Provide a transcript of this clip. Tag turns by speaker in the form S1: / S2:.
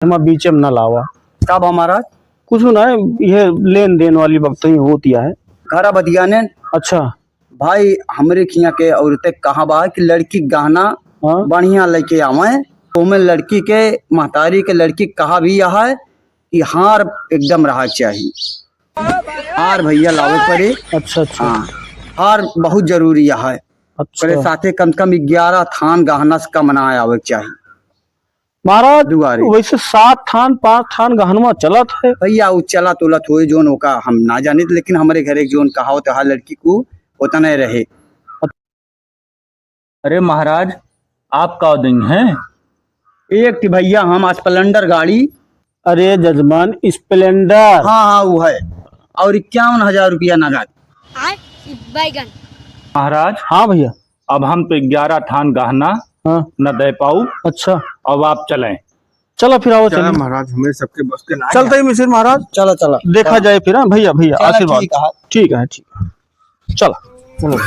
S1: हम बीच में न लावा
S2: कब हमारा
S1: कुछ ना है, ये लेन देन वाली वक्त ही होती है।
S2: घरा बदिया ने
S1: अच्छा
S2: भाई हमरे खिया के औरतें कहा बा कि लड़की गहना
S1: हाँ
S2: बढ़िया लेके आवे, ओमे लड़की के महतारी के लड़की कहा भी यह है कि हार एकदम रहा चाहिए। हार भैया लावे पड़े।
S1: अच्छा अच्छा
S2: हाँ, हार बहुत जरूरी है। करे
S1: अच्छा
S2: साथे कम से कम 11 थान गहना से कम ना आवे चाहिए
S1: महाराज।
S2: दुआरे।
S1: वैसे 7 थान 5 थान गहनवा चलत है
S2: भैया वो चला तोलत हो जोन होका हम ना जाने, लेकिन हमारे घरे जोन कहा तो लड़की को उतना रहे।
S3: अरे महाराज, आप का दिन हैं?
S2: एक कि भैया हम स्प्लेंडर गाड़ी।
S1: अरे जजमान स्प्लेंडर।
S2: हाँ हाँ वो है, और 51,000 रुपया नगद।
S4: बैगन।
S3: महाराज
S1: हाँ भैया।
S3: अब हम तो 11 थान गहना
S1: हाँ
S3: न दे पाऊ।
S1: अच्छा
S3: अब आप चलें।
S1: चलो फिर आओ चलिए
S5: महाराज, हमें सबके बस के ना
S1: चलते ही मिसिर महाराज।
S2: चलो चलो
S1: देखा जाए फिर। हाँ भैया भैया
S2: चलो,
S1: आशीर्वाद।
S2: ठीक है।
S1: ठीक है ठीक है चलो चलो।